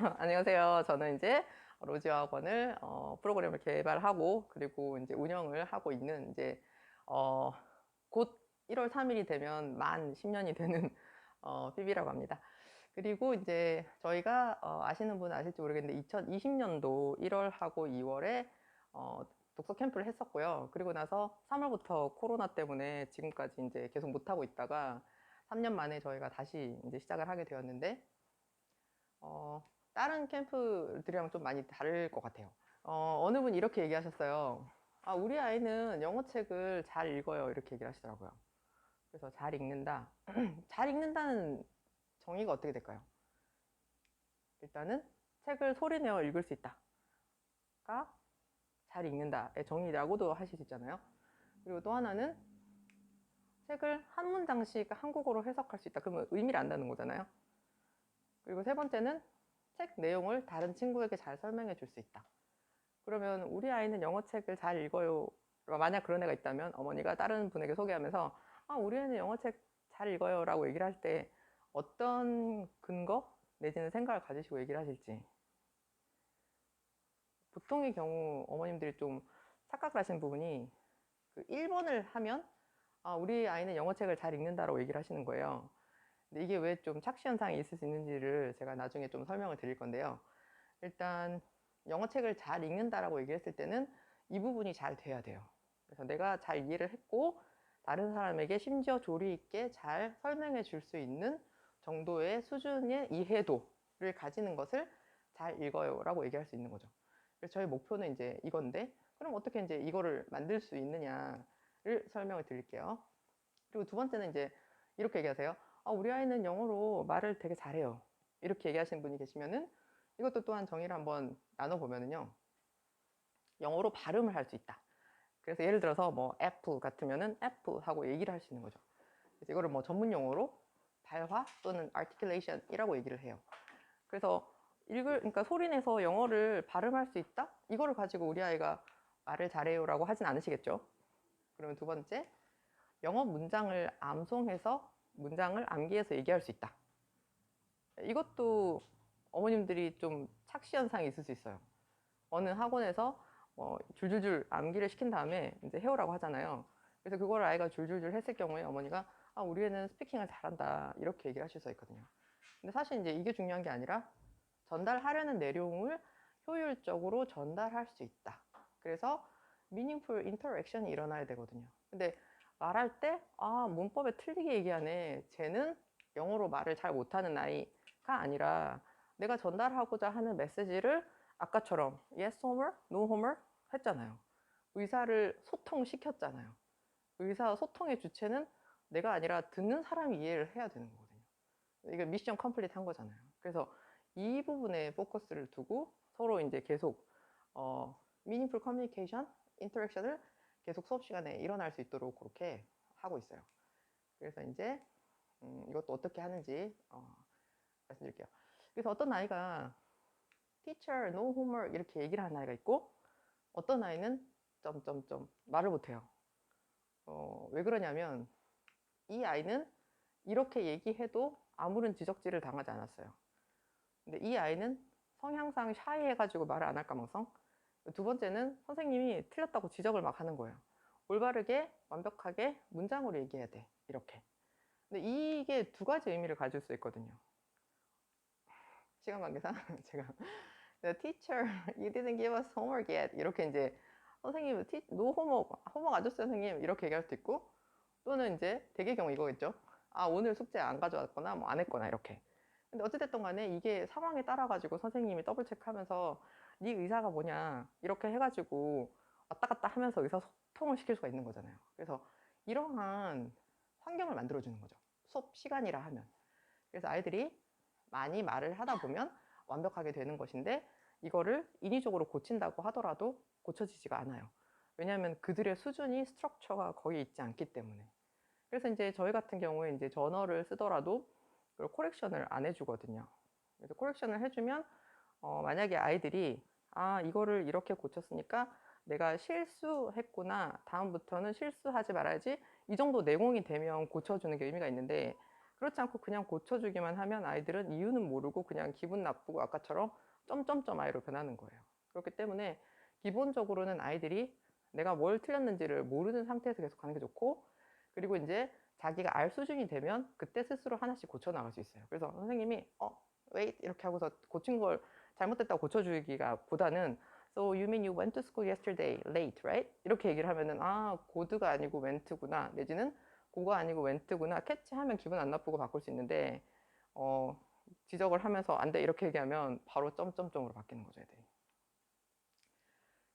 안녕하세요. 저는 이제 로지어 학원을 프로그램을 개발하고 그리고 이제 운영을 하고 있는 이제 어, 곧 1월 3일이 되면 만 10년이 되는 PB라고 합니다. 그리고 이제 저희가 아시는 분은 아실지 모르겠는데 2020년도 1월하고 2월에 독서 캠프를 했었고요. 그리고 나서 3월부터 코로나 때문에 지금까지 이제 계속 못하고 있다가 3년 만에 저희가 다시 이제 시작을 하게 되었는데 어, 다른 캠프들이랑 좀 많이 다를 것 같아요. 어느 분이 이렇게 얘기하셨어요. 아, 우리 아이는 영어 책을 잘 읽어요. 이렇게 얘기를 하시더라고요. 그래서 잘 읽는다. 잘 읽는다는 정의가 어떻게 될까요? 일단은 책을 소리내어 읽을 수 있다가 잘 읽는다의 정의라고도 하실 수 있잖아요. 그리고 또 하나는 책을 한 문장씩 한국어로 해석할 수 있다. 그러면 의미를 안다는 거잖아요. 그리고 세 번째는 책 내용을 다른 친구에게 잘 설명해 줄 수 있다. 그러면 우리 아이는 영어책을 잘 읽어요. 만약 그런 애가 있다면 어머니가 다른 분에게 소개하면서 아, 우리 애는 영어책 잘 읽어요 라고 얘기를 할 때 어떤 근거 내지는 생각을 가지시고 얘기를 하실지. 보통의 경우 어머님들이 좀 착각을 하시는 부분이 그 1번을 하면 아, 우리 아이는 영어책을 잘 읽는다라고 얘기를 하시는 거예요. 근데 이게 왜 좀 착시 현상이 있을 수 있는지를 제가 나중에 좀 설명을 드릴 건데요. 일단 영어책을 잘 읽는다라고 얘기했을 때는 이 부분이 잘 돼야 돼요. 그래서 내가 잘 이해를 했고 다른 사람에게 심지어 조리 있게 잘 설명해 줄 수 있는 정도의 수준의 이해도를 가지는 것을 잘 읽어요 라고 얘기할 수 있는 거죠. 그래서 저희 목표는 이제 이건데 그럼 어떻게 이제 이거를 만들 수 있느냐를 설명을 드릴게요. 그리고 두 번째는 이제 이렇게 얘기하세요. 아, 우리 아이는 영어로 말을 되게 잘해요. 이렇게 얘기하시는 분이 계시면은 이것도 또한 정의를 한번 나눠보면은요. 영어로 발음을 할 수 있다. 그래서 예를 들어서 뭐 애플 같으면은 애플 하고 얘기를 할 수 있는 거죠. 그래서 이거를 뭐 전문 용어로 발화 또는 articulation이라고 얘기를 해요. 그래서 그러니까 소리내서 영어를 발음할 수 있다? 이거를 가지고 우리 아이가 말을 잘해요라고 하진 않으시겠죠. 그러면 두 번째, 영어 문장을 암송해서 문장을 암기해서 얘기할 수 있다. 이것도 어머님들이 좀 착시 현상이 있을 수 있어요. 어느 학원에서 줄줄줄 암기를 시킨 다음에 이제 해오라고 하잖아요. 그래서 그걸 아이가 줄줄줄 했을 경우에 어머니가 아, 우리 애는 스피킹을 잘한다 이렇게 얘기를 하실 수 있거든요. 근데 사실 이제 이게 중요한 게 아니라 전달하려는 내용을 효율적으로 전달할 수 있다. 그래서 meaningful interaction이 일어나야 되거든요. 근데 말할 때 아, 문법에 틀리게 얘기하네. 쟤는 영어로 말을 잘 못하는 아이가 아니라 내가 전달하고자 하는 메시지를 아까처럼 yes homework, no homework 했잖아요. 의사를 소통시켰잖아요. 의사 소통의 주체는 내가 아니라 듣는 사람이 이해를 해야 되는 거거든요. 이게 미션 컴플릿 한 거잖아요. 그래서 이 부분에 포커스를 두고 서로 이제 계속 meaningful communication, interaction을 계속 수업 시간에 일어날 수 있도록 그렇게 하고 있어요. 그래서 이제 이것도 어떻게 하는지 말씀드릴게요. 그래서 어떤 아이가 teacher, no homework 이렇게 얘기를 하는 아이가 있고 어떤 아이는 점점점 말을 못해요. 왜 그러냐면 이 아이는 이렇게 얘기해도 아무런 지적질을 당하지 않았어요. 근데 이 아이는 성향상 샤이해가지고 말을 안 할 가망성. 두 번째는 선생님이 틀렸다고 지적을 막 하는 거예요. 올바르게 완벽하게 문장으로 얘기해야 돼. 이렇게. 근데 이게 두 가지 의미를 가질 수 있거든요. 시간 관계상 제가 The teacher, you didn't give us homework yet. 이렇게 이제 선생님, no homework, homework 안 줬어요, 선생님. 이렇게 얘기할 수도 있고 또는 이제 대개 경우 이거겠죠. 아, 오늘 숙제 안 가져왔거나 뭐 안 했거나 이렇게. 근데 어찌됐든 간에 이게 상황에 따라 가지고 선생님이 더블 체크하면서 네 의사가 뭐냐 이렇게 해가지고 왔다 갔다 하면서 의사소통을 시킬 수가 있는 거잖아요. 그래서 이러한 환경을 만들어주는 거죠. 수업 시간이라 하면. 그래서 아이들이 많이 말을 하다 보면 완벽하게 되는 것인데 이거를 인위적으로 고친다고 하더라도 고쳐지지가 않아요. 왜냐하면 그들의 수준이 스트럭처가 거의 있지 않기 때문에. 그래서 이제 저희 같은 경우에 이제 저널을 쓰더라도 그걸 코렉션을 안 해주거든요. 그래서 코렉션을 해주면 만약에 아이들이 아, 이거를 이렇게 고쳤으니까 내가 실수했구나. 다음부터는 실수하지 말아야지. 이 정도 내공이 되면 고쳐주는 게 의미가 있는데 그렇지 않고 그냥 고쳐주기만 하면 아이들은 이유는 모르고 그냥 기분 나쁘고 아까처럼 점점점 아이로 변하는 거예요. 그렇기 때문에 기본적으로는 아이들이 내가 뭘 틀렸는지를 모르는 상태에서 계속 가는 게 좋고, 그리고 이제 자기가 알 수준이 되면 그때 스스로 하나씩 고쳐 나갈 수 있어요. 그래서 선생님이 wait 이렇게 하고서 고친 걸 잘못됐다고 고쳐주기가 보다는 So you mean you went to school yesterday late, right? 이렇게 얘기를 하면은 고드가 아니고 went구나, 내지는 고가 아니고 went구나 캐치하면 기분 안 나쁘고 바꿀 수 있는데 지적을 하면서 안 돼 이렇게 얘기하면 바로 점점점으로 바뀌는 거죠, 애들이.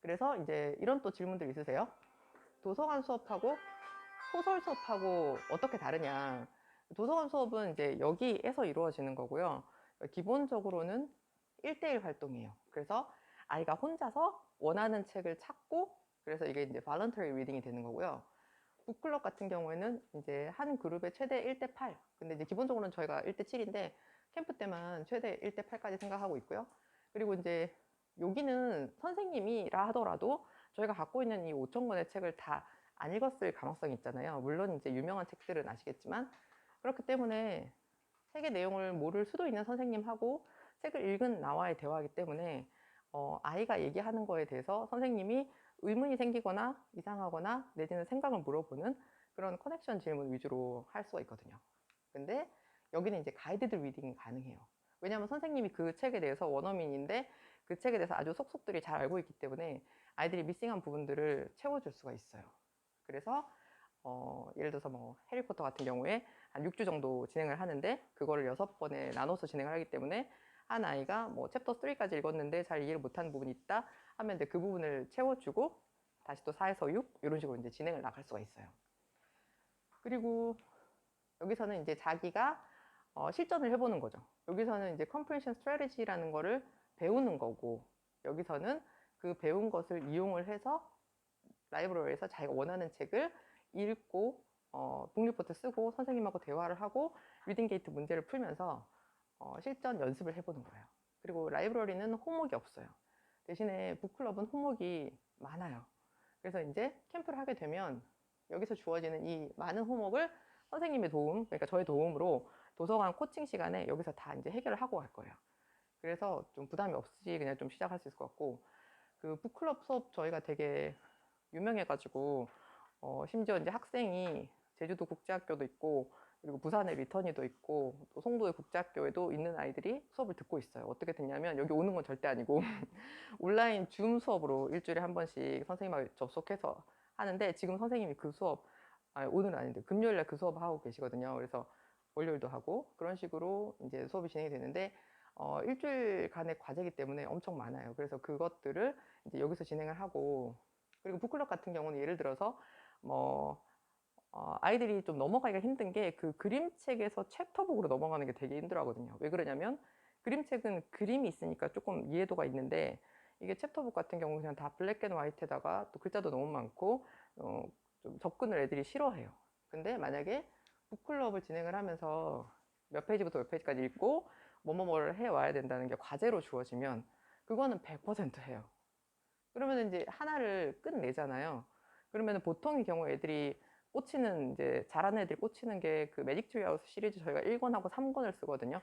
그래서 이제 이런 또 질문들 있으세요? 도서관 수업하고 소설 수업하고 어떻게 다르냐? 도서관 수업은 이제 여기에서 이루어지는 거고요. 기본적으로는 1대1 활동이에요. 그래서 아이가 혼자서 원하는 책을 찾고, 그래서 이게 이제 voluntary reading이 되는 거고요. 북클럽 같은 경우에는 이제 한 그룹에 최대 1대8. 근데 이제 기본적으로는 저희가 1대7인데 캠프 때만 최대 1대8까지 생각하고 있고요. 그리고 이제 여기는 선생님이라 하더라도 저희가 갖고 있는 이 5,000권의 책을 다 안 읽었을 가능성이 있잖아요. 물론 이제 유명한 책들은 아시겠지만, 그렇기 때문에 책의 내용을 모를 수도 있는 선생님하고 책을 읽은 나와의 대화이기 때문에 아이가 얘기하는 거에 대해서 선생님이 의문이 생기거나 이상하거나 내지는 생각을 물어보는 그런 커넥션 질문 위주로 할 수가 있거든요. 근데 여기는 이제 가이드드 리딩이 가능해요. 왜냐하면 선생님이 그 책에 대해서 원어민인데 그 책에 대해서 아주 속속들이 잘 알고 있기 때문에 아이들이 미싱한 부분들을 채워줄 수가 있어요. 그래서 예를 들어서 뭐 해리포터 같은 경우에 한 6주 정도 진행을 하는데 그거를 6번에 나눠서 진행을 하기 때문에 한 아이가 뭐 챕터 3까지 읽었는데 잘 이해를 못하는 부분이 있다 하면 이제 그 부분을 채워주고 다시 또 4에서 6 이런 식으로 이제 진행을 나갈 수가 있어요. 그리고 여기서는 이제 자기가 실전을 해보는 거죠. 여기서는 이제 comprehension strategy라는 거를 배우는 거고, 여기서는 그 배운 것을 이용을 해서 라이브러리에서 자기가 원하는 책을 읽고 북리포트 쓰고 선생님하고 대화를 하고 리딩 게이트 문제를 풀면서 실전 연습을 해보는 거예요. 그리고 라이브러리는 홈워크가 없어요. 대신에 북클럽은 홈워크가 많아요. 그래서 이제 캠프를 하게 되면 여기서 주어지는 이 많은 홈워크를 선생님의 도움, 그러니까 저의 도움으로 도서관 코칭 시간에 여기서 다 이제 해결을 하고 갈 거예요. 그래서 좀 부담이 없이 그냥 좀 시작할 수 있을 것 같고, 그 북클럽 수업 저희가 되게 유명해가지고 심지어 이제 학생이 제주도 국제학교도 있고 그리고 부산에 리터니도 있고 또 송도의 국제학교에도 있는 아이들이 수업을 듣고 있어요. 어떻게 됐냐면 여기 오는 건 절대 아니고 온라인 줌 수업으로 일주일에 한 번씩 선생님하고 접속해서 하는데, 지금 선생님이 그 수업 오늘은 아닌데 금요일날 그 수업 하고 계시거든요. 그래서 월요일도 하고 그런 식으로 이제 수업이 진행이 되는데 일주일간의 과제이기 때문에 엄청 많아요. 그래서 그것들을 이제 여기서 진행을 하고, 그리고 북클럽 같은 경우는 예를 들어서 뭐 아이들이 좀 넘어가기가 힘든 게 그 그림책에서 챕터북으로 넘어가는 게 되게 힘들어 하거든요. 왜 그러냐면 그림책은 그림이 있으니까 조금 이해도가 있는데 이게 챕터북 같은 경우는 그냥 다 블랙 앤 화이트에다가 또 글자도 너무 많고 좀 접근을 애들이 싫어해요. 근데 만약에 북클럽을 진행을 하면서 몇 페이지부터 몇 페이지까지 읽고 뭐뭐뭐를 해와야 된다는 게 과제로 주어지면 그거는 100% 해요. 그러면 이제 하나를 끝내잖아요. 그러면 보통의 경우 애들이 꽂히는, 이제 잘하는 애들이 꽂히는 게 그 매직 트리 하우스 시리즈 저희가 1권하고 3권을 쓰거든요.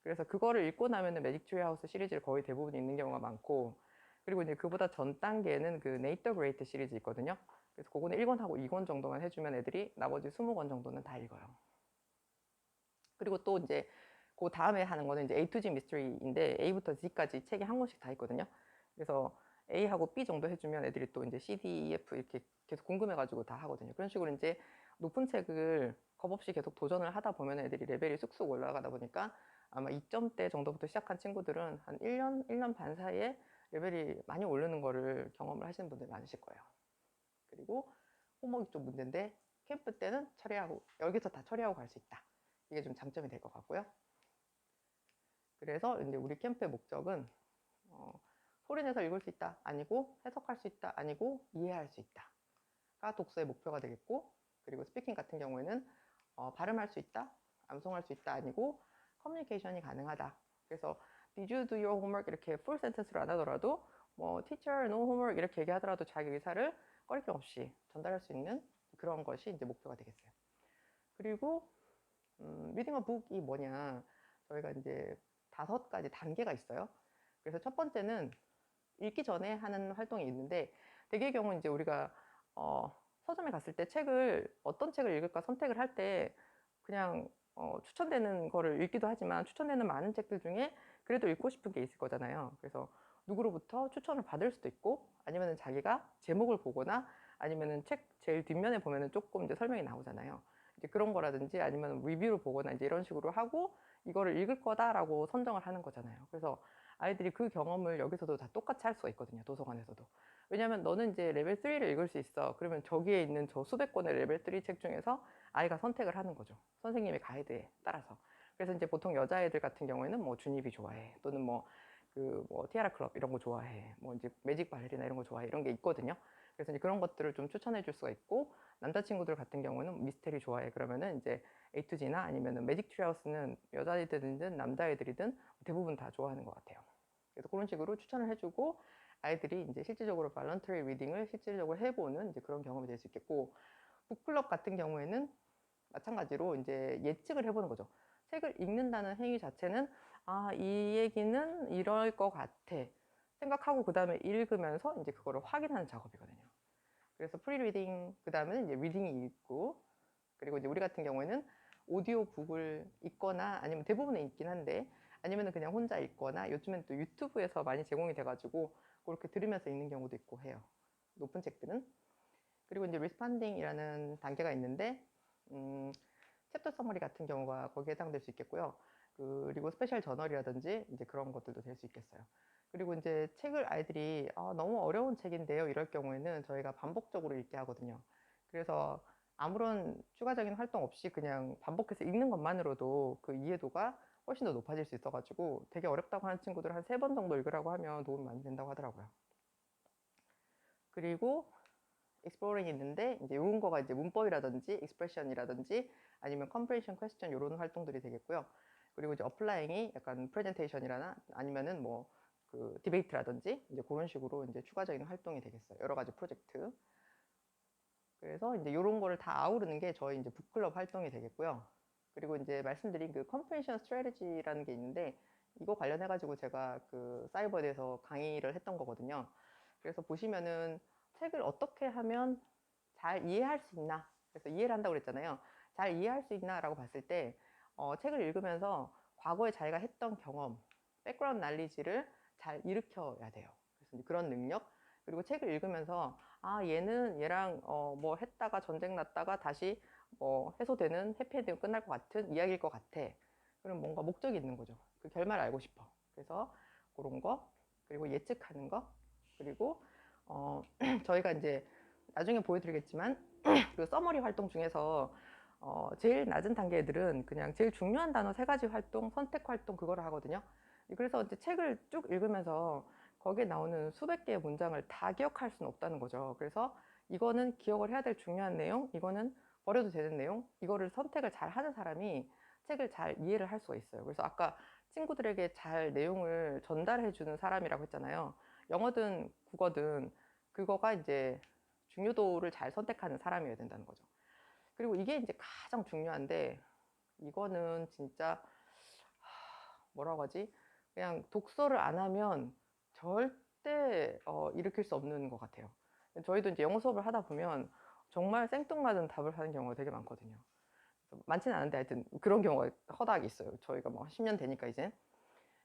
그래서 그거를 읽고 나면은 매직 트리 하우스 시리즈를 거의 대부분 읽는 경우가 많고, 그리고 이제 그보다 전 단계는 그 네이터 그레이트 시리즈 있거든요. 그래서 그거는 1권하고 2권 정도만 해주면 애들이 나머지 20권 정도는 다 읽어요. 그리고 또 이제 그 다음에 하는 거는 이제 A to Z 미스터리인데 A부터 Z까지 책이 한 권씩 다 있거든요. 그래서 A하고 B 정도 해주면 애들이 또 이제 C, D, E, F 이렇게 계속 궁금해가지고 다 하거든요. 그런 식으로 이제 높은 책을 겁없이 계속 도전을 하다 보면 애들이 레벨이 쑥쑥 올라가다 보니까 아마 2점대 정도부터 시작한 친구들은 한 1년, 1년 반 사이에 레벨이 많이 오르는 거를 경험을 하시는 분들이 많으실 거예요. 그리고 홈워크가 좀 문제인데 캠프 때는 처리하고, 여기서 다 처리하고 갈 수 있다. 이게 좀 장점이 될 것 같고요. 그래서 이제 우리 캠프의 목적은 소리내서 읽을 수 있다 아니고 해석할 수 있다 아니고 이해할 수 있다가 독서의 목표가 되겠고, 그리고 스피킹 같은 경우에는 발음할 수 있다, 암송할 수 있다 아니고 커뮤니케이션이 가능하다. 그래서 Did you do your homework 이렇게 풀 센텐스로 안 하더라도 뭐 Teacher no homework 이렇게 얘기하더라도 자기 의사를 꺼리낌 없이 전달할 수 있는 그런 것이 이제 목표가 되겠어요. 그리고 리딩 어 북이 뭐냐? 저희가 이제 5가지 단계가 있어요. 그래서 첫 번째는 읽기 전에 하는 활동이 있는데, 대개의 경우 이제 우리가 서점에 갔을 때 어떤 책을 읽을까 선택을 할 때 그냥 추천되는 거를 읽기도 하지만, 추천되는 많은 책들 중에 그래도 읽고 싶은 게 있을 거잖아요. 그래서 누구로부터 추천을 받을 수도 있고, 아니면은 자기가 제목을 보거나, 아니면은 책 제일 뒷면에 보면은 조금 이제 설명이 나오잖아요. 이제 그런 거라든지, 아니면 리뷰를 보거나 이제 이런 식으로 하고 이거를 읽을 거다라고 선정을 하는 거잖아요. 그래서 아이들이 그 경험을 여기서도 다 똑같이 할 수가 있거든요. 도서관에서도. 왜냐하면 너는 이제 레벨 3를 읽을 수 있어. 그러면 저기에 있는 저 수백 권의 레벨 3 책 중에서 아이가 선택을 하는 거죠. 선생님의 가이드에 따라서. 그래서 이제 보통 여자애들 같은 경우에는 뭐 준입이 좋아해. 또는 뭐 티아라 클럽 이런 거 좋아해. 뭐 이제 매직 발레리나 이런 거 좋아해. 이런 게 있거든요. 그래서 이제 그런 것들을 좀 추천해 줄 수가 있고, 남자친구들 같은 경우는 미스테리 좋아해. 그러면은 이제 A2G나 아니면은 매직 트리하우스는 여자애들이든 남자애들이든 대부분 다 좋아하는 것 같아요. 그래서 그런 식으로 추천을 해주고, 아이들이 이제 실질적으로 발런터리 리딩을 실질적으로 해보는 이제 그런 경험이 될 수 있겠고, 북클럽 같은 경우에는 마찬가지로 이제 예측을 해보는 거죠. 책을 읽는다는 행위 자체는 이 얘기는 이럴 것 같아 생각하고 그 다음에 읽으면서 이제 그거를 확인하는 작업이거든요. 그래서 프리리딩, 그 다음에는 이제 리딩이 있고, 그리고 이제 우리 같은 경우에는 오디오 북을 읽거나, 아니면 대부분은 읽긴 한데, 아니면 그냥 혼자 읽거나, 요즘엔 또 유튜브에서 많이 제공이 돼가지고 그렇게 들으면서 읽는 경우도 있고 해요. 높은 책들은. 그리고 이제 리스펀딩이라는 단계가 있는데, 챕터 서머리 같은 경우가 거기에 해당될 수 있겠고요. 그리고 스페셜 저널이라든지 이제 그런 것들도 될 수 있겠어요. 그리고 이제 책을 아이들이 너무 어려운 책인데요, 이럴 경우에는 저희가 반복적으로 읽게 하거든요. 그래서 아무런 추가적인 활동 없이 그냥 반복해서 읽는 것만으로도 그 이해도가 훨씬 더 높아질 수 있어가지고, 되게 어렵다고 하는 친구들 한 3번 정도 읽으라고 하면 도움이 많이 된다고 하더라고요. 그리고 exploring이 있는데, 이제 이런 거가 이제 문법이라든지 expression이라든지 아니면 comprehension question 이런 활동들이 되겠고요. 그리고 이제 applying이 약간 presentation이라나 아니면은 뭐 그 디베이트라든지 이제 그런 식으로 이제 추가적인 활동이 되겠어요. 여러 가지 프로젝트. 그래서 이제 이런 거를 다 아우르는 게 저희 이제 북클럽 활동이 되겠고요. 그리고 이제 말씀드린 그 comprehension strategy라는 게 있는데, 이거 관련해 가지고 제가 그 사이버에 대해서 강의를 했던 거거든요. 그래서 보시면은 책을 어떻게 하면 잘 이해할 수 있나, 그래서 이해를 한다고 그랬잖아요. 잘 이해할 수 있나라고 봤을 때 책을 읽으면서 과거에 자기가 했던 경험, 백그라운드 날리지를 잘 일으켜야 돼요. 그래서 그런 능력, 그리고 책을 읽으면서 얘는 얘랑 뭐 했다가 전쟁 났다가 다시 뭐 해소되는 해피엔딩 끝날 것 같은 이야기일 것 같아. 그럼 뭔가 목적이 있는 거죠. 그 결말을 알고 싶어. 그래서 그런 거, 그리고 예측하는 거, 그리고 저희가 이제 나중에 보여드리겠지만 그 서머리 활동 중에서 제일 낮은 단계 애들은 그냥 제일 중요한 단어 3가지 활동, 선택 활동 그거를 하거든요. 그래서 이제 책을 쭉 읽으면서 거기에 나오는 수백 개의 문장을 다 기억할 수는 없다는 거죠. 그래서 이거는 기억을 해야 될 중요한 내용, 이거는 버려도 되는 내용, 이거를 선택을 잘 하는 사람이 책을 잘 이해를 할 수가 있어요. 그래서 아까 친구들에게 잘 내용을 전달해 주는 사람이라고 했잖아요. 영어든 국어든 그거가 이제 중요도를 잘 선택하는 사람이어야 된다는 거죠. 그리고 이게 이제 가장 중요한데, 이거는 진짜 뭐라고 하지? 그냥 독서를 안 하면 절대 일으킬 수 없는 것 같아요. 저희도 이제 영어 수업을 하다 보면 정말 생뚱맞은 답을 하는 경우가 되게 많거든요. 많지는 않은데 하여튼 그런 경우가 허다하게 있어요. 저희가 뭐 10년 되니까 이제.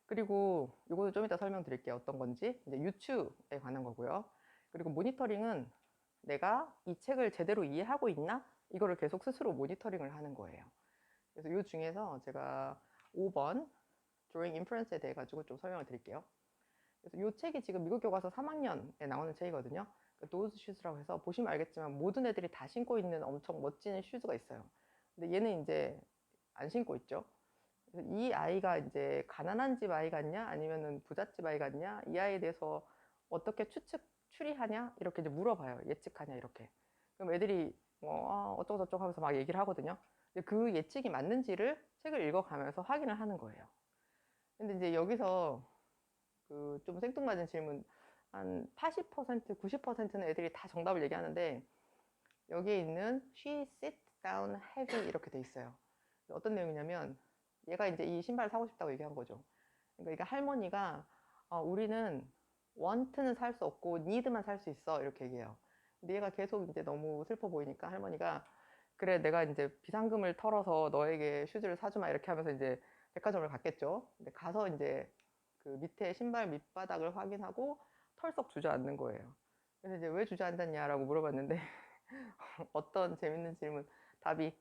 그리고 이거도 좀 이따 설명드릴게요. 어떤 건지. 이제 유추에 관한 거고요. 그리고 모니터링은 내가 이 책을 제대로 이해하고 있나? 이거를 계속 스스로 모니터링을 하는 거예요. 그래서 이 중에서 제가 5번 Drawing Inference에 대해 가지고 좀 설명을 드릴게요. 그래서 이 책이 지금 미국 교과서 3학년에 나오는 책이거든요. 노즈 슈즈라고 해서 보시면 알겠지만 모든 애들이 다 신고 있는 엄청 멋진 슈즈가 있어요. 근데 얘는 이제 안 신고 있죠. 그래서 이 아이가 이제 가난한 집 아이 같냐, 아니면은 부잣집 아이 같냐, 이 아이에 대해서 어떻게 추리하냐, 이렇게 이제 물어봐요. 예측하냐, 이렇게. 그럼 애들이 뭐 어쩌고저쩌고 하면서 막 얘기를 하거든요. 근데 그 예측이 맞는지를 책을 읽어가면서 확인을 하는 거예요. 근데 이제 여기서 그 좀 생뚱맞은 질문, 한 80%, 90%는 애들이 다 정답을 얘기하는데, 여기에 있는 she sits down heavy 이렇게 돼 있어요. 어떤 내용이냐면 얘가 이제 이 신발을 사고 싶다고 얘기한 거죠. 그러니까 이게 할머니가 우리는 want는 살 수 없고 need만 살 수 있어 이렇게 얘기해요. 근데 얘가 계속 이제 너무 슬퍼 보이니까 할머니가 그래 내가 이제 비상금을 털어서 너에게 슈즈를 사주마 이렇게 하면서 이제 백화점을 갔겠죠. 근데 가서 이제 그 밑에 신발 밑바닥을 확인하고 털썩 주저앉는 거예요. 그래서 이제 왜 주저앉았냐라고 물어봤는데 어떤 재밌는 질문 답이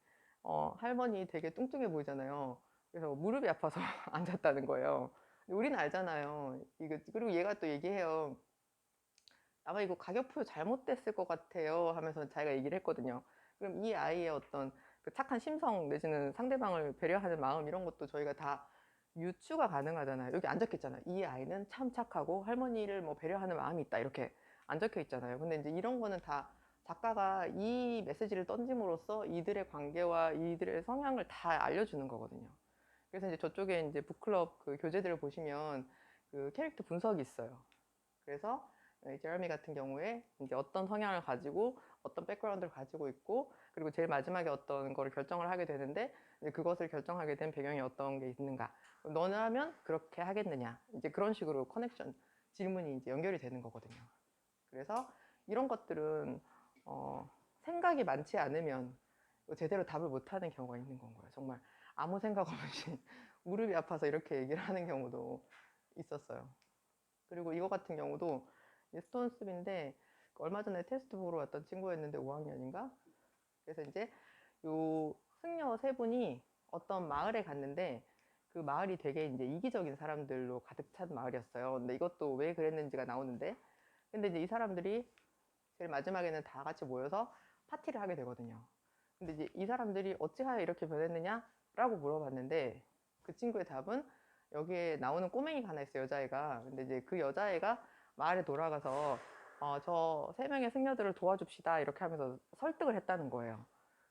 할머니 되게 뚱뚱해 보이잖아요. 그래서 무릎이 아파서 앉았다는 거예요. 우리는 알잖아요. 이거 그리고 얘가 또 얘기해요. 아마 이거 가격표 잘못됐을 것 같아요 하면서 자기가 얘기를 했거든요. 그럼 이 아이의 어떤 그 착한 심성 내지는 상대방을 배려하는 마음 이런 것도 저희가 다 유추가 가능하잖아요. 여기 안 적혀 있잖아요. 이 아이는 참 착하고 할머니를 뭐 배려하는 마음이 있다 이렇게 안 적혀 있잖아요. 근데 이제 이런 거는 다 작가가 이 메시지를 던짐으로써 이들의 관계와 이들의 성향을 다 알려주는 거거든요. 그래서 이제 저쪽에 이제 북클럽 그 교재들을 보시면 그 캐릭터 분석이 있어요. 그래서 제러미 같은 경우에 이제 어떤 성향을 가지고 어떤 백그라운드를 가지고 있고 그리고 제일 마지막에 어떤 거를 결정을 하게 되는데 그것을 결정하게 된 배경이 어떤 게 있는가 너는 하면 그렇게 하겠느냐 이제 그런 식으로 커넥션 질문이 이제 연결이 되는 거거든요. 그래서 이런 것들은 생각이 많지 않으면 제대로 답을 못하는 경우가 있는 건 거예요. 정말 아무 생각 없이 무릎이 아파서 이렇게 얘기를 하는 경우도 있었어요. 그리고 이거 같은 경우도 스톤스빈데 얼마 전에 테스트 보러 왔던 친구였는데 5학년인가? 그래서 이제 요 승려 세 분이 어떤 마을에 갔는데 그 마을이 되게 이제 이기적인 사람들로 가득 찬 마을이었어요. 근데 이것도 왜 그랬는지가 나오는데 근데 이제 이 사람들이 제일 마지막에는 다 같이 모여서 파티를 하게 되거든요. 근데 이제 이 사람들이 어찌하여 이렇게 변했느냐라고 물어봤는데 그 친구의 답은 여기에 나오는 꼬맹이가 하나 있어요, 여자애가. 근데 이제 그 여자애가 마을에 돌아가서 저 세 명의 승려들을 도와줍시다 이렇게 하면서 설득을 했다는 거예요.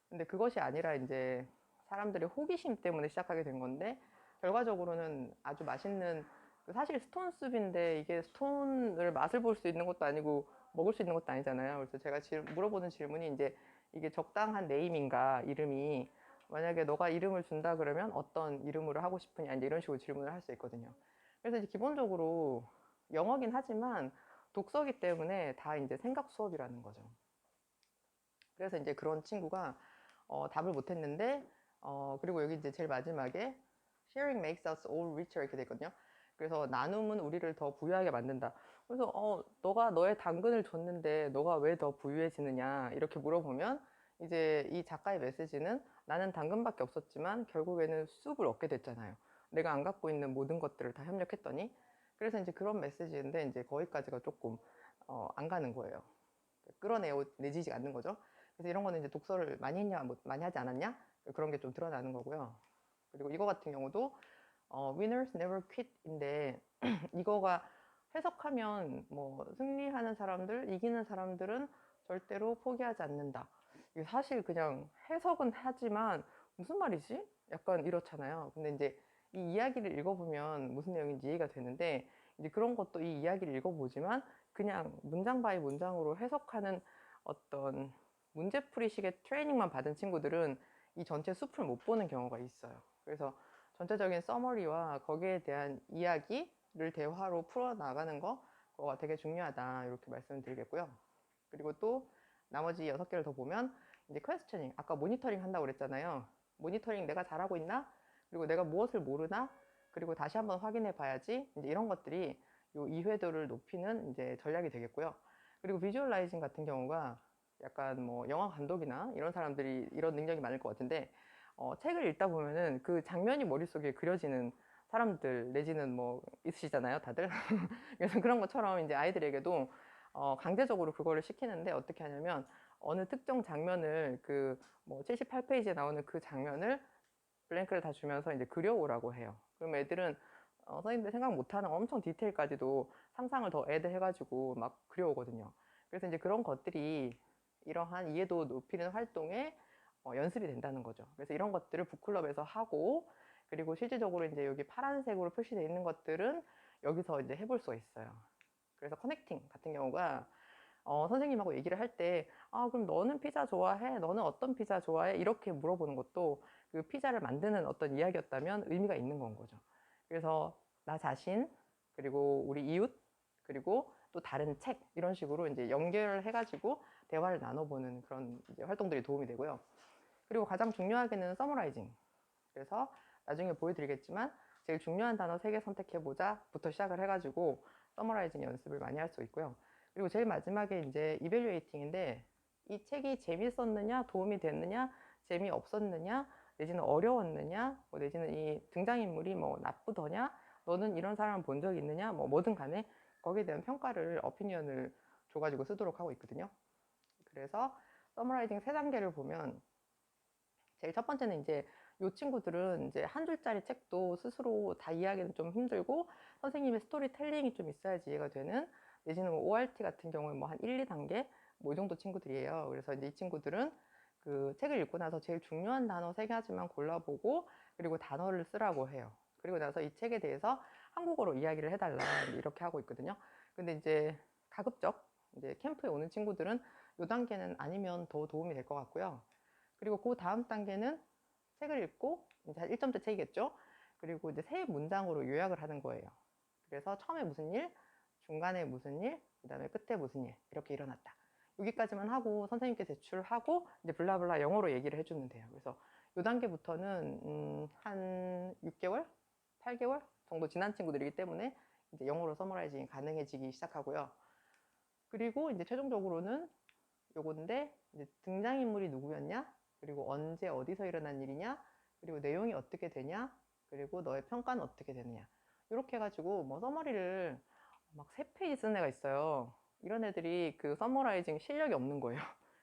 근데 그것이 아니라 이제 사람들의 호기심 때문에 시작하게 된 건데 결과적으로는 아주 맛있는 사실 스톤 숲인데 이게 스톤을 맛을 볼 수 있는 것도 아니고 먹을 수 있는 것도 아니잖아요. 그래서 제가 물어보는 질문이 이제 이게 적당한 네임인가 이름이 만약에 너가 이름을 준다 그러면 어떤 이름으로 하고 싶으냐 이제 이런 식으로 질문을 할 수 있거든요. 그래서 이제 기본적으로 영어긴 하지만 독서기 때문에 다 이제 생각 수업이라는 거죠. 그래서 이제 그런 친구가 답을 못했는데 그리고 여기 이제 제일 마지막에 sharing makes us all richer 이렇게 돼 있거든요. 그래서 나눔은 우리를 더 부유하게 만든다. 그래서 너가 너의 당근을 줬는데 너가 왜 더 부유해지느냐 이렇게 물어보면 이제 이 작가의 메시지는 나는 당근밖에 없었지만 결국에는 숲을 얻게 됐잖아요. 내가 안 갖고 있는 모든 것들을 다 협력했더니 그래서 이제 그런 메시지인데 이제 거기까지가 조금 안 가는 거예요. 끌어내지지 않는 거죠. 그래서 이런 거는 이제 독서를 많이 했냐, 뭐 많이 하지 않았냐 그런 게 좀 드러나는 거고요. 그리고 이거 같은 경우도 winners never quit인데 이거가 해석하면 뭐 승리하는 사람들, 이기는 사람들은 절대로 포기하지 않는다. 이게 사실 그냥 해석은 하지만 무슨 말이지? 약간 이렇잖아요. 근데 이제 이 이야기를 읽어보면 무슨 내용인지 이해가 되는데 이제 그런 것도 이 이야기를 읽어보지만 그냥 문장 바이 문장으로 해석하는 어떤 문제풀이식의 트레이닝만 받은 친구들은 이 전체 숲을 못 보는 경우가 있어요. 그래서 전체적인 서머리와 거기에 대한 이야기를 대화로 풀어나가는 거가 되게 중요하다 이렇게 말씀을 드리겠고요. 그리고 또 나머지 6개를 더 보면 이제 퀘스처닝 아까 모니터링 한다고 그랬잖아요. 모니터링 내가 잘하고 있나? 그리고 내가 무엇을 모르나? 그리고 다시 한번 확인해 봐야지. 이제 이런 것들이 요 이해도를 높이는 이제 전략이 되겠고요. 그리고 비주얼라이징 같은 경우가 약간 뭐 영화 감독이나 이런 사람들이 이런 능력이 많을 것 같은데 책을 읽다 보면은 그 장면이 머릿속에 그려지는 사람들 내지는 뭐 있으시잖아요, 다들. 그래서 그런 것처럼 이제 아이들에게도 강제적으로 그거를 시키는데 어떻게 하냐면 어느 특정 장면을 그 뭐 78페이지에 나오는 그 장면을 블랭크를 다 주면서 이제 그려오라고 해요. 그럼 애들은 선생님들 생각 못하는 엄청 디테일까지도 상상을 더 애드 해가지고 막 그려오거든요. 그래서 이제 그런 것들이 이러한 이해도 높이는 활동에 연습이 된다는 거죠. 그래서 이런 것들을 북클럽에서 하고 그리고 실질적으로 이제 여기 파란색으로 표시되어 있는 것들은 여기서 이제 해볼 수가 있어요. 그래서 커넥팅 같은 경우가 선생님하고 얘기를 할 때 그럼 너는 피자 좋아해? 너는 어떤 피자 좋아해? 이렇게 물어보는 것도 그 피자를 만드는 어떤 이야기였다면 의미가 있는 건 거죠. 그래서 나 자신, 그리고 우리 이웃, 그리고 또 다른 책, 이런 식으로 이제 연결해가지고 대화를 나눠보는 그런 이제 활동들이 도움이 되고요. 그리고 가장 중요하게는 서머라이징. 그래서 나중에 보여드리겠지만 제일 중요한 단어 3개 선택해보자 부터 시작을 해가지고 서머라이징 연습을 많이 할 수 있고요. 그리고 제일 마지막에 이제 이밸류에이팅인데, 이 책이 재밌었느냐, 도움이 됐느냐, 재미없었느냐, 내지는 어려웠느냐, 뭐 내지는 이 등장인물이 뭐 나쁘더냐, 너는 이런 사람 본 적 있느냐, 뭐 뭐든 간에 거기에 대한 평가를, 어피니언을 줘가지고 쓰도록 하고 있거든요. 그래서 서머라이징 3단계를 보면, 제일 첫 번째는 이제 이 친구들은 이제 한 줄짜리 책도 스스로 다 이해하기는 좀 힘들고 선생님의 스토리텔링이 좀 있어야지 이해가 되는, 내지는 뭐 ORT 같은 경우에 뭐 한 1, 2단계 뭐 이 정도 친구들이에요. 그래서 이제 이 친구들은 그 책을 읽고 나서 제일 중요한 단어 3가지만 골라보고 그리고 단어를 쓰라고 해요. 그리고 나서 이 책에 대해서 한국어로 이야기를 해달라, 이렇게 하고 있거든요. 근데 이제 가급적 이제 캠프에 오는 친구들은 이 단계는 아니면 더 도움이 될 것 같고요. 그리고 그 다음 단계는 책을 읽고 이제 1점째 책이겠죠. 그리고 이제 3문장으로 요약을 하는 거예요. 그래서 처음에 무슨 일, 중간에 무슨 일, 그 다음에 끝에 무슨 일, 이렇게 일어났다. 여기까지만 하고 선생님께 제출하고 이제 블라블라 영어로 얘기를 해주면 돼요. 그래서 이 단계부터는 한 6개월, 8개월 정도 지난 친구들이기 때문에 이제 영어로 서머라이징이 가능해지기 시작하고요. 그리고 이제 최종적으로는 요건데, 이제 등장인물이 누구였냐, 그리고 언제 어디서 일어난 일이냐, 그리고 내용이 어떻게 되냐, 그리고 너의 평가는 어떻게 되느냐, 이렇게 해가지고 뭐 서머리를 막 3페이지 쓴 애가 있어요. 이런 애들이 그 서머라이징 실력이 없는 거예요.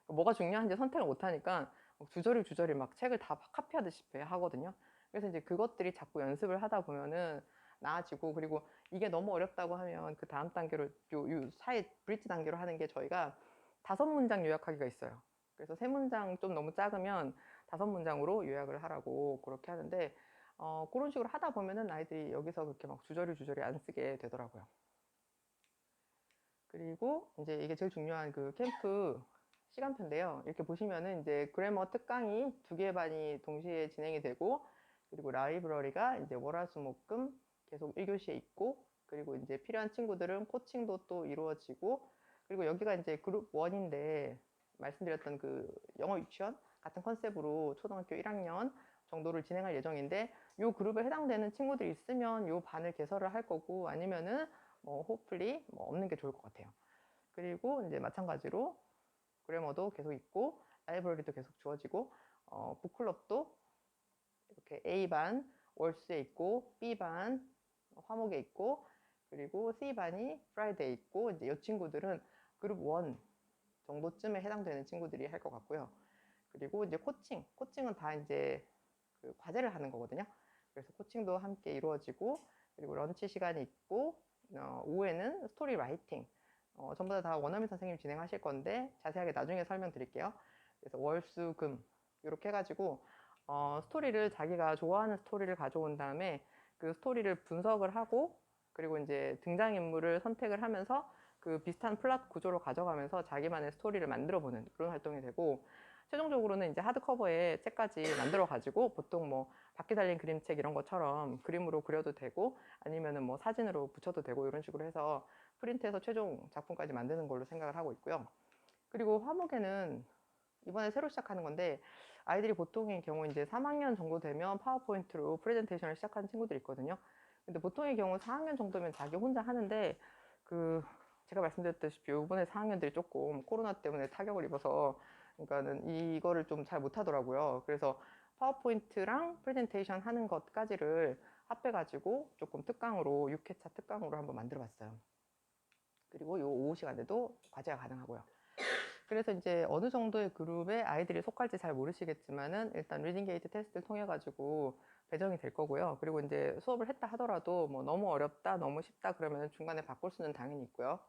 뭐가 중요한지 선택을 못하니까 주저리 막 책을 다 카피하듯이 하거든요. 그래서 이제 그것들이 자꾸 연습을 하다 보면은 나아지고, 그리고 이게 너무 어렵다고 하면 그 다음 단계로 요 사이 브릿지 단계로 하는 게, 저희가 5문장 요약하기가 있어요. 그래서 3문장 좀 너무 작으면 5문장으로 요약을 하라고 그렇게 하는데, 그런 식으로 하다 보면은 아이들이 여기서 그렇게 막 주저리 안 쓰게 되더라고요. 그리고 이제 이게 제일 중요한 그 캠프 시간표인데요. 이렇게 보시면은 이제 그래머 특강이 2개 반이 동시에 진행이 되고, 그리고 라이브러리가 이제 월화수목금 계속 1교시에 있고, 그리고 이제 필요한 친구들은 코칭도 또 이루어지고, 그리고 여기가 이제 그룹 1인데 말씀드렸던 그 영어 유치원 같은 컨셉으로 초등학교 1학년 정도를 진행할 예정인데, 이 그룹에 해당되는 친구들이 있으면 이 반을 개설을 할 거고, 아니면은 뭐 호플리 뭐 없는 게 좋을 것 같아요. 그리고 이제 마찬가지로 그래머도 계속 있고, 라이브러리도 계속 주어지고, 북클럽도 이렇게 A반 월수에 있고, B반 화목에 있고, 그리고 C반이 프라이데이에 있고, 이제 이 친구들은 그룹 1 정도쯤에 해당되는 친구들이 할 것 같고요. 그리고 이제 코칭은 다 이제 그 과제를 하는 거거든요. 그래서 코칭도 함께 이루어지고, 그리고 런치 시간이 있고, 오후에는 스토리 라이팅, 전부 다 원어민 선생님이 진행하실 건데 자세하게 나중에 설명드릴게요. 그래서 월, 수, 금 이렇게 해가지고 스토리를, 자기가 좋아하는 스토리를 가져온 다음에 그 스토리를 분석을 하고, 그리고 이제 등장인물을 선택을 하면서 그 비슷한 플롯 구조로 가져가면서 자기만의 스토리를 만들어보는 그런 활동이 되고, 최종적으로는 이제 하드커버에 책까지 만들어 가지고, 보통 뭐 바퀴 달린 그림책 이런 것처럼 그림으로 그려도 되고, 아니면은 뭐 사진으로 붙여도 되고, 이런 식으로 해서 프린트해서 최종 작품까지 만드는 걸로 생각을 하고 있고요. 그리고 화목에는 이번에 새로 시작하는 건데, 아이들이 보통의 경우 이제 3학년 정도 되면 파워포인트로 프레젠테이션을 시작하는 친구들이 있거든요. 근데 보통의 경우 4학년 정도면 자기 혼자 하는데, 그 제가 말씀드렸다시피 이번에 4학년들이 조금 코로나 때문에 타격을 입어서, 그러니까는 이거를 좀 잘 못하더라고요. 그래서 파워포인트랑 프레젠테이션 하는 것까지를 합해가지고 조금 특강으로, 6회차 특강으로 한번 만들어 봤어요. 그리고 요 오후 시간에도 과제가 가능하고요. 그래서 이제 어느 정도의 그룹에 아이들이 속할지 잘 모르시겠지만은, 일단 리딩 게이트 테스트를 통해 가지고 배정이 될 거고요. 그리고 이제 수업을 했다 하더라도 뭐 너무 어렵다, 너무 쉽다 그러면 중간에 바꿀 수는 당연히 있고요.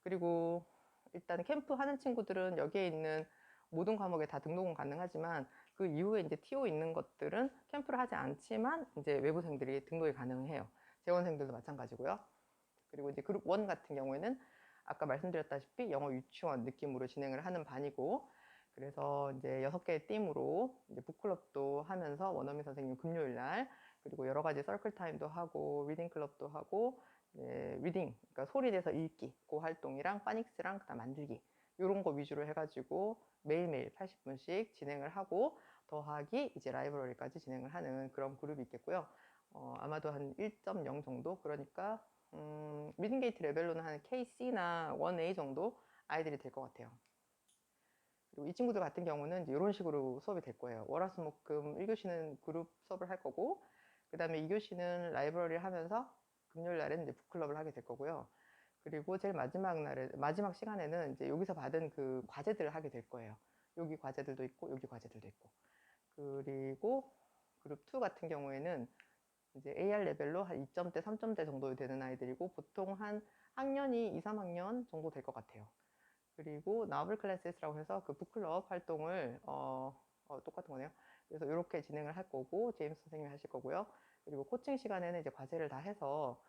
그리고 일단 캠프 하는 친구들은 여기에 있는 모든 과목에 다 등록은 가능하지만, 그 이후에 이제 TO 있는 것들은 캠프를 하지 않지만 이제 외부생들이 등록이 가능해요. 재원생들도 마찬가지고요. 그리고 이제 그룹 1 같은 경우에는 아까 말씀드렸다시피 영어 유치원 느낌으로 진행을 하는 반이고, 그래서 이제 6개의 팀으로 이제 북클럽도 하면서 원어민 선생님 금요일 날, 그리고 여러 가지 서클 타임도 하고 리딩 클럽도 하고, 리딩, 그러니까 소리 내서 읽기, 그 활동이랑 파닉스랑 그다음 만들기 이런 거 위주로 해가지고 매일매일 80분씩 진행을 하고, 더하기 이제 라이브러리까지 진행을 하는 그런 그룹이 있겠고요. 아마도 한 1.0 정도, 그러니까 리딩 게이트 레벨로는 한 KC나 1A 정도 아이들이 될 것 같아요. 그리고 이 친구들 같은 경우는 이제 이런 식으로 수업이 될 거예요. 월화수목금 1교시는 그룹 수업을 할 거고, 그 다음에 2교시는 라이브러리를 하면서 금요일 날에는 이제 북클럽을 하게 될 거고요. 그리고 제일 마지막 시간에는 이제 여기서 받은 그 과제들을 하게 될 거예요. 여기 과제들도 있고, 여기 과제들도 있고. 그리고 그룹 2 같은 경우에는 이제 AR 레벨로 한 2점대, 3점대 정도 되는 아이들이고, 보통 한 학년이 2, 3학년 정도 될 것 같아요. 그리고 나블 클래스라고 해서 그 북클럽 활동을 똑같은 거네요. 그래서 이렇게 진행을 할 거고, 제임스 선생님이 하실 거고요. 그리고 코칭 시간에는 이제 과제를 다 해서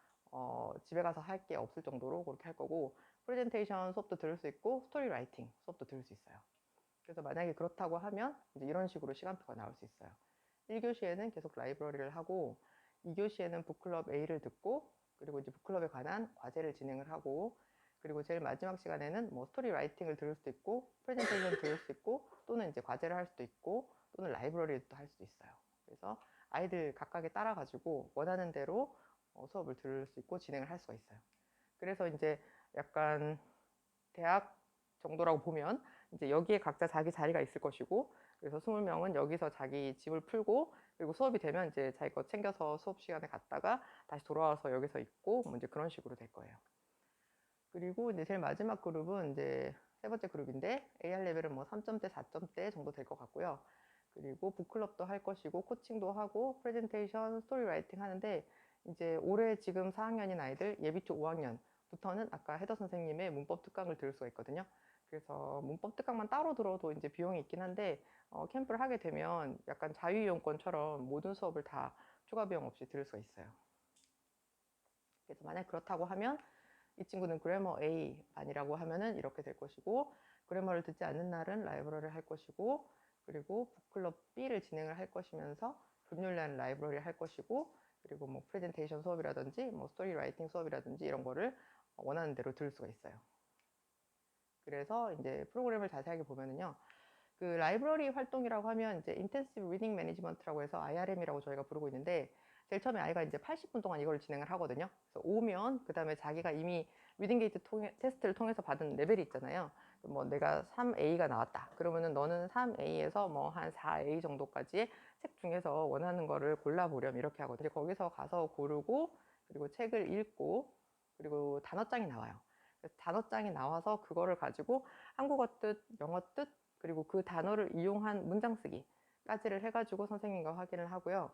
집에 가서 할 게 없을 정도로 그렇게 할 거고, 프레젠테이션 수업도 들을 수 있고, 스토리 라이팅 수업도 들을 수 있어요. 그래서 만약에 그렇다고 하면 이제 이런 식으로 시간표가 나올 수 있어요. 1교시에는 계속 라이브러리를 하고, 2교시에는 북클럽 A를 듣고, 그리고 이제 북클럽에 관한 과제를 진행을 하고, 그리고 제일 마지막 시간에는 뭐 스토리 라이팅을 들을 수도 있고, 프레젠테이션 들을 수 있고, 또는 이제 과제를 할 수도 있고, 또는 라이브러리도 할 수도 있어요. 그래서 아이들 각각에 따라 가지고 원하는 대로 수업을 들을 수 있고 진행을 할 수가 있어요. 그래서 이제 약간 대학 정도라고 보면 이제 여기에 각자 자기 자리가 있을 것이고, 그래서 20명은 여기서 자기 집을 풀고, 그리고 수업이 되면 이제 자기 거 챙겨서 수업 시간에 갔다가 다시 돌아와서 여기서 있고, 뭐 이제 그런 식으로 될 거예요. 그리고 이제 제일 마지막 그룹은 이제 세 번째 그룹인데, AR 레벨은 뭐 3점대, 4점대 정도 될 것 같고요. 그리고 북클럽도 할 것이고, 코칭도 하고, 프레젠테이션, 스토리 라이팅 하는데, 이제 올해 지금 4학년인 아이들, 예비 초 5학년부터는 아까 헤더 선생님의 문법 특강을 들을 수가 있거든요. 그래서 문법 특강만 따로 들어도 이제 비용이 있긴 한데, 캠프를 하게 되면 약간 자유이용권처럼 모든 수업을 다 추가 비용 없이 들을 수가 있어요. 그래서 만약 그렇다고 하면 이 친구는 그래머 A 반이라고 하면은 이렇게 될 것이고, 그래머를 듣지 않는 날은 라이브러리를 할 것이고, 그리고 북클럽 B를 진행을 할 것이면서 금요일 날 라이브러리를 할 것이고, 그리고 뭐 프레젠테이션 수업이라든지 뭐 스토리 라이팅 수업이라든지 이런 거를 원하는 대로 들을 수가 있어요. 그래서 이제 프로그램을 자세하게 보면은요, 그 라이브러리 활동이라고 하면 이제 인텐시브 리딩 매니지먼트라고 해서 IRM이라고 저희가 부르고 있는데, 제일 처음에 아이가 이제 80분 동안 이걸 진행을 하거든요. 그래서 오면 그 다음에 자기가 이미 리딩 게이트 테스트를 통해서 받은 레벨이 있잖아요. 뭐 내가 3A가 나왔다. 그러면은 너는 3A에서 뭐 한 4A 정도까지의 책 중에서 원하는 거를 골라보렴 이렇게 하거든요. 거기서 가서 고르고, 그리고 책을 읽고, 그리고 단어장이 나와요. 그래서 단어장이 나와서 그거를 가지고 한국어 뜻, 영어 뜻, 그리고 그 단어를 이용한 문장 쓰기까지를 해가지고 선생님과 확인을 하고요.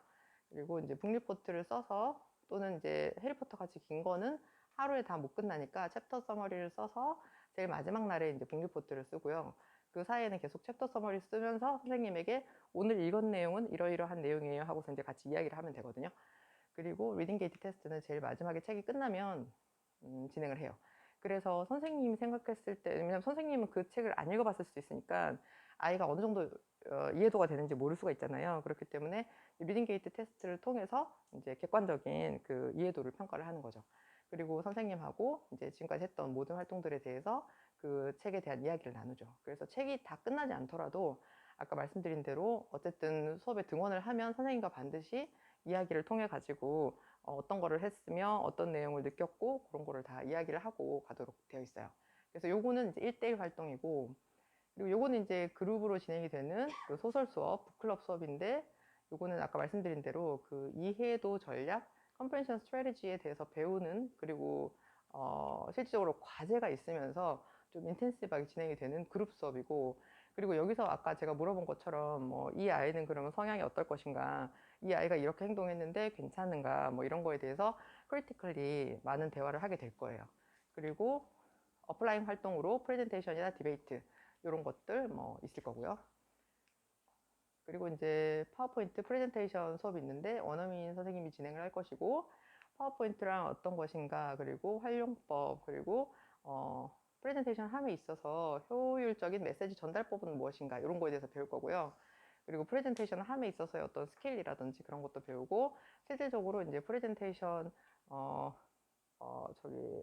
그리고 이제 북리포트를 써서, 또는 이제 해리포터 같이 긴 거는 하루에 다 못 끝나니까 챕터 서머리를 써서 제일 마지막 날에 이제 북리포트를 쓰고요. 그 사이에는 계속 챕터 서머리 쓰면서 선생님에게 오늘 읽은 내용은 이러이러한 내용이에요 하고서 이제 같이 이야기를 하면 되거든요. 그리고 리딩 게이트 테스트는 제일 마지막에 책이 끝나면 진행을 해요. 그래서 선생님이 생각했을 때, 왜냐면 선생님은 그 책을 안 읽어봤을 수도 있으니까 아이가 어느 정도 이해도가 되는지 모를 수가 있잖아요. 그렇기 때문에 리딩 게이트 테스트를 통해서 이제 객관적인 그 이해도를 평가를 하는 거죠. 그리고 선생님하고 이제 지금까지 했던 모든 활동들에 대해서 그 책에 대한 이야기를 나누죠. 그래서 책이 다 끝나지 않더라도 아까 말씀드린 대로 어쨌든 수업에 등원을 하면 선생님과 반드시 이야기를 통해 가지고 어떤 거를 했으며 어떤 내용을 느꼈고 그런 거를 다 이야기를 하고 가도록 되어 있어요. 그래서 요거는 이제 1대1 활동이고, 그리고 요거는 이제 그룹으로 진행이 되는 그 소설 수업, 북클럽 수업인데, 요거는 아까 말씀드린 대로 그 이해도 전략, 컴프레hen션 스트래티지에 대해서 배우는, 그리고 실질적으로 과제가 있으면서 좀 인텐시브하게 진행이 되는 그룹 수업이고, 그리고 여기서 아까 제가 물어본 것처럼 뭐 이 아이는 그러면 성향이 어떨 것인가, 이 아이가 이렇게 행동했는데 괜찮은가, 뭐 이런 거에 대해서 크리티컬리 많은 대화를 하게 될 거예요. 그리고 어플라인 활동으로 프레젠테이션이나 디베이트 이런 것들 뭐 있을 거고요. 그리고 이제 파워포인트 프레젠테이션 수업이 있는데 원어민 선생님이 진행을 할 것이고, 파워포인트랑 어떤 것인가, 그리고 활용법, 그리고 프레젠테이션 함에 있어서 효율적인 메시지 전달법은 무엇인가 이런 거에 대해서 배울 거고요. 그리고 프레젠테이션 함에 있어서의 어떤 스킬이라든지 그런 것도 배우고, 실질적으로 이제 프레젠테이션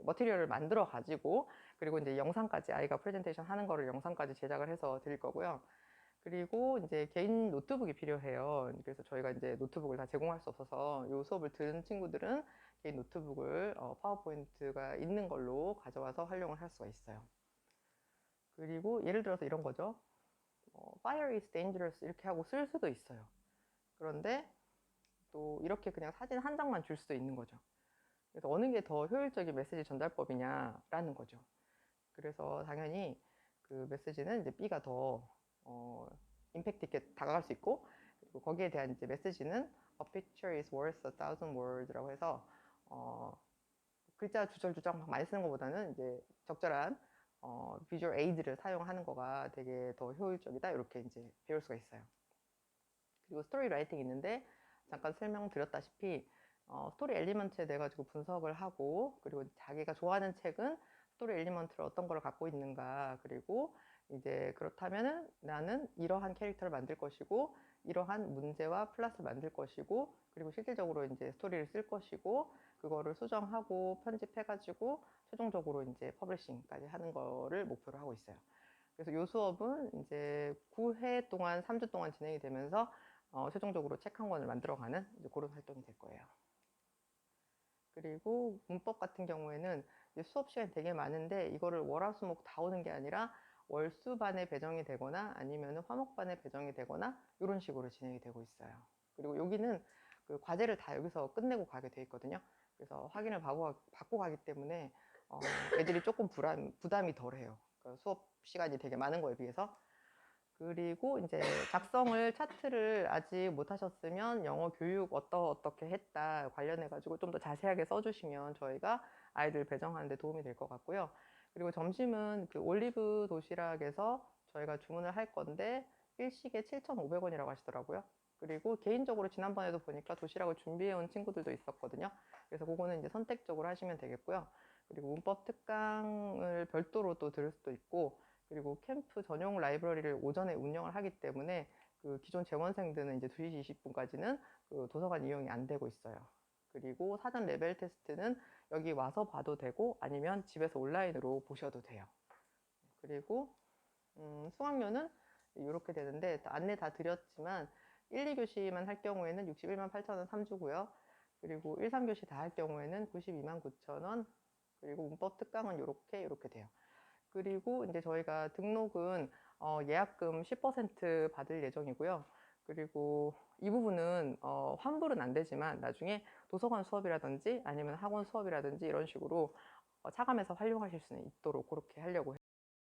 머티리얼을 만들어 가지고, 그리고 이제 영상까지, 아이가 프레젠테이션 하는 거를 영상까지 제작을 해서 드릴 거고요. 그리고 이제 개인 노트북이 필요해요. 그래서 저희가 이제 노트북을 다 제공할 수 없어서 이 수업을 들은 친구들은 개인 노트북을 파워포인트가 있는 걸로 가져와서 활용을 할 수가 있어요. 그리고 예를 들어서 이런 거죠. Fire is dangerous 이렇게 하고 쓸 수도 있어요. 그런데 또 이렇게 그냥 사진 한 장만 줄 수도 있는 거죠. 그래서 어느 게 더 효율적인 메시지 전달법이냐라는 거죠. 그래서 당연히 그 메시지는 이제 B가 더 임팩트 있게 다가갈 수 있고, 그리고 거기에 대한 이제 메시지는 A picture is worth 1,000 words라고 해서 글자 주절주절 막 많이 쓰는 것보다는 이제 적절한 비주얼 에이드를 사용하는 거가 되게 더 효율적이다, 이렇게 이제 배울 수가 있어요. 그리고 스토리 라이팅이 있는데, 잠깐 설명드렸다시피 스토리 엘리먼트에 대해 가지고 분석을 하고, 그리고 자기가 좋아하는 책은 스토리 엘리먼트를 어떤 걸 갖고 있는가, 그리고 이제 그렇다면은 나는 이러한 캐릭터를 만들 것이고, 이러한 문제와 플롯을 만들 것이고, 그리고 실질적으로 이제 스토리를 쓸 것이고, 그거를 수정하고 편집해가지고 최종적으로 이제 퍼블리싱까지 하는 거를 목표로 하고 있어요. 그래서 이 수업은 이제 9회 동안 3주 동안 진행이 되면서 최종적으로 책 한 권을 만들어가는 그런 활동이 될 거예요. 그리고 문법 같은 경우에는 수업 시간이 되게 많은데, 이거를 월화수목 다 오는 게 아니라 월수반에 배정이 되거나 아니면 화목반에 배정이 되거나 이런 식으로 진행이 되고 있어요. 그리고 여기는 그 과제를 다 여기서 끝내고 가게 돼 있거든요. 그래서 확인을 받고 가기 때문에 애들이 조금 부담이 덜해요. 그러니까 수업 시간이 되게 많은 거에 비해서. 그리고 이제 작성을, 차트를 아직 못 하셨으면 영어 교육 어떻게 했다 관련해 가지고 좀 더 자세하게 써주시면 저희가 아이들 배정하는 데 도움이 될 것 같고요. 그리고 점심은 그 올리브 도시락에서 저희가 주문을 할 건데 일식에 7,500원이라고 하시더라고요. 그리고 개인적으로 지난번에도 보니까 도시락을 준비해 온 친구들도 있었거든요. 그래서 그거는 이제 선택적으로 하시면 되겠고요. 그리고 문법 특강을 별도로 또 들을 수도 있고, 그리고 캠프 전용 라이브러리를 오전에 운영을 하기 때문에 그 기존 재원생들은 이제 2시 20분까지는 그 도서관 이용이 안 되고 있어요. 그리고 사전 레벨 테스트는 여기 와서 봐도 되고 아니면 집에서 온라인으로 보셔도 돼요. 그리고 수강료는 이렇게 되는데, 안내 다 드렸지만 1, 2교시만 할 경우에는 61만 8천원 3주고요. 그리고 1, 3교시 다 할 경우에는 92만 9천원, 그리고 문법 특강은 이렇게 돼요. 그리고 이제 저희가 등록은 예약금 10% 받을 예정이고요. 그리고 이 부분은 환불은 안 되지만 나중에 도서관 수업이라든지 아니면 학원 수업이라든지 이런 식으로 차감해서 활용하실 수 있도록 그렇게 하려고 해요.